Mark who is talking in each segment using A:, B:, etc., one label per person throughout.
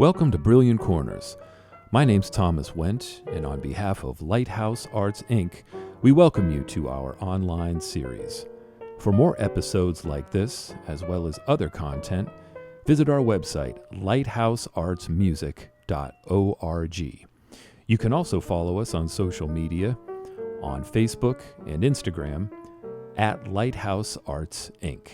A: Welcome to Brilliant Corners. My name's Thomas Wendt, and on behalf of Lighthouse Arts, Inc., we welcome you to our online series. For more episodes like this, as well as other content, visit our website, lighthouseartsmusic.org. You can also follow us on social media, on Facebook and Instagram, at Lighthouse Arts, Inc.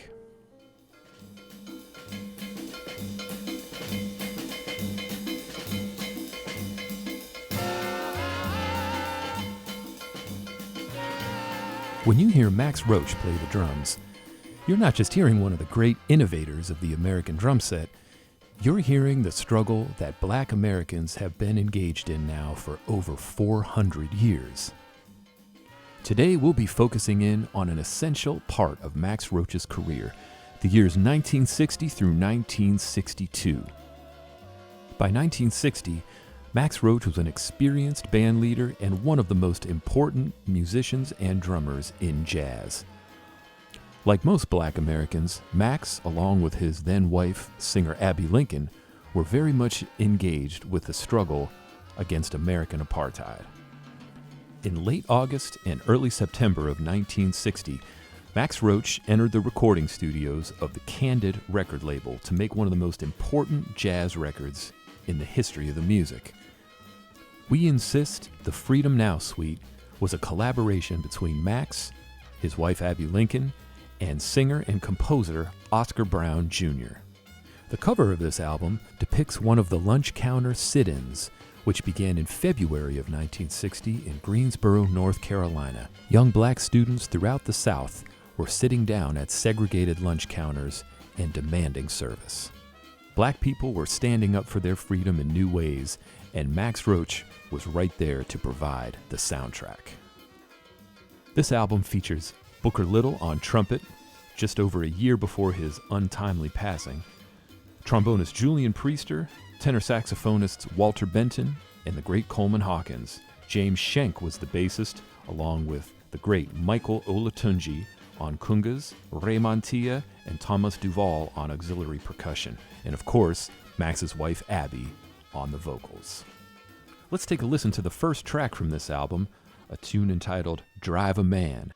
A: When you hear Max Roach play the drums, you're not just hearing one of the great innovators of the American drum set, you're hearing the struggle that Black Americans have been engaged in now for over 400 years. Today we'll be focusing in on an essential part of Max Roach's career, the years 1960 through 1962. By 1960, Max Roach was an experienced band leader and one of the most important musicians and drummers in jazz. Like most Black Americans, Max, along with his then-wife, singer Abbey Lincoln, were very much engaged with the struggle against American apartheid. In late August and early September of 1960, Max Roach entered the recording studios of the Candid record label to make one of the most important jazz records in the history of the music. We Insist, the Freedom Now Suite was a collaboration between Max, his wife Abbey Lincoln, and singer and composer Oscar Brown Jr. The cover of this album depicts one of the lunch counter sit-ins, which began in February of 1960 in Greensboro, North Carolina. Young Black students throughout the South were sitting down at segregated lunch counters and demanding service. Black people were standing up for their freedom in new ways, and Max Roach was right there to provide the soundtrack. This album features Booker Little on trumpet, just over a year before his untimely passing, trombonist Julian Priester, tenor saxophonists Walter Benton, and the great Coleman Hawkins. James Schenck was the bassist, along with the great Michael Olatunji on congas, Ray Montilla, and Thomas Duvall on auxiliary percussion, and of course, Max's wife Abbey on the vocals. Let's take a listen to the first track from this album, a tune entitled Drive a Man.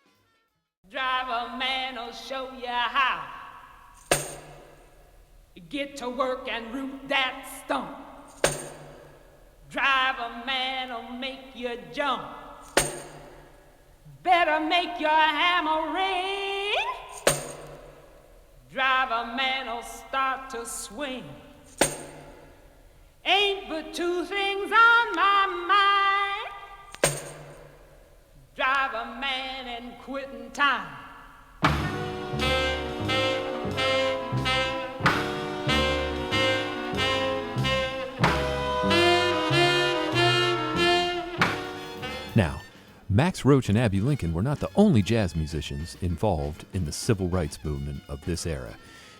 B: Drive a man will show you how. Get to work and root that stump. Drive a man will make you jump. Better make your hammer ring. Drive a man will start to swing. Ain't but two things on my mind. Drive a man and quitting time.
A: Now, Max Roach and Abbey Lincoln were not the only jazz musicians involved in the civil rights movement of this era.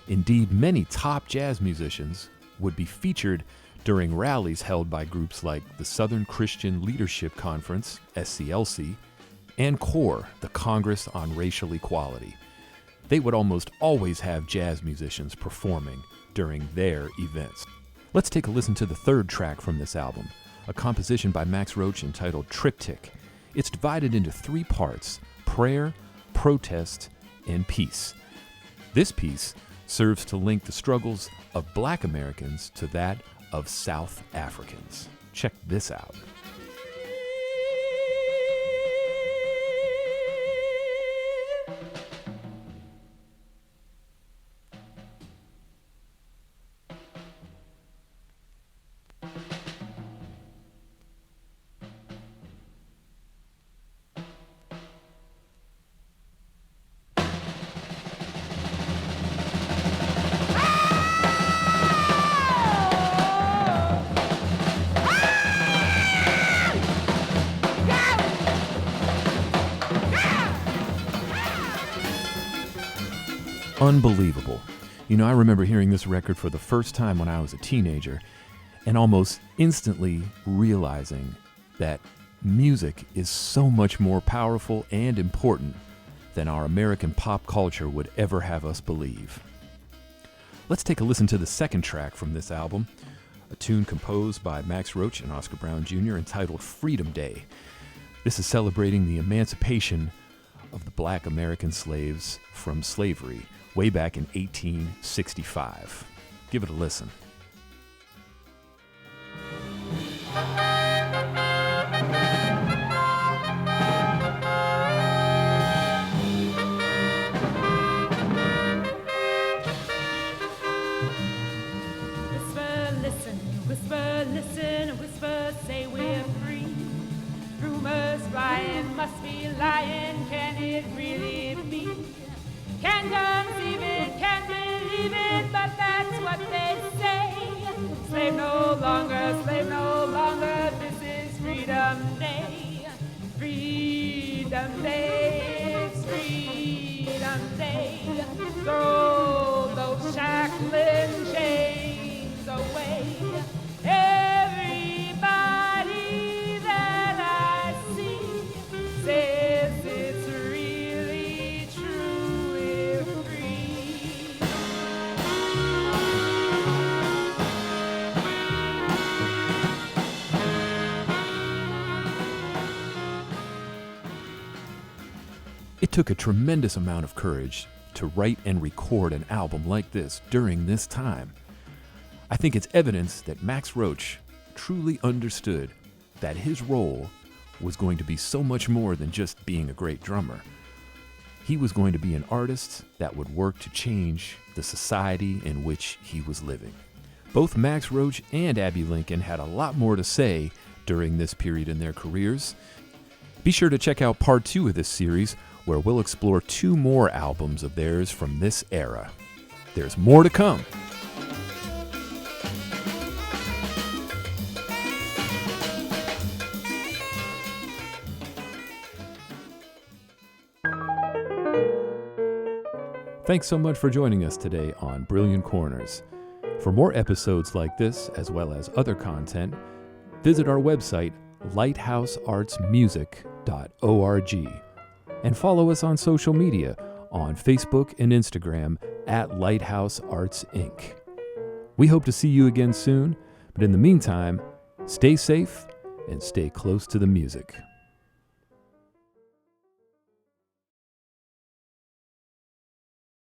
A: Indeed, many top jazz musicians would be featured during rallies held by groups like the Southern Christian Leadership Conference, SCLC, and CORE, the Congress on Racial Equality. They would almost always have jazz musicians performing during their events. Let's take a listen to the third track from this album, a composition by Max Roach entitled Triptych. It's divided into three parts: prayer, protest, and peace. This piece serves to link the struggles of Black Americans to that of South Africans. Check this out. Unbelievable. You know, I remember hearing this record for the first time when I was a teenager and almost instantly realizing that music is so much more powerful and important than our American pop culture would ever have us believe. Let's take a listen to the second track from this album, a tune composed by Max Roach and Oscar Brown Jr. entitled Freedom Day. This is celebrating the emancipation of the black American slaves from slavery way back in 1865. Give it a listen.
B: Whisper, listen, whisper, say we're free. Rumors flying, must be lying, can it really be? Can't conceive it, can't believe it, but that's what they say. Slave no longer, this is Freedom Day. Freedom Day, it's Freedom Day. Throw those shackling chains away. Everybody that I see says it's really true, we're free.
A: It took a tremendous amount of courage to write and record an album like this during this time. I think it's evidence that Max Roach truly understood that his role was going to be so much more than just being a great drummer. He was going to be an artist that would work to change the society in which he was living. Both Max Roach and Abbey Lincoln had a lot more to say during this period in their careers. Be sure to check out part 2 of this series, where we'll explore 2 more albums of theirs from this era. There's more to come. Thanks so much for joining us today on Brilliant Corners. For more episodes like this, as well as other content, visit our website, lighthouseartsmusic.org, and follow us on social media on Facebook and Instagram at Lighthouse Arts Inc. We hope to see you again soon, but in the meantime, stay safe and stay close to the music.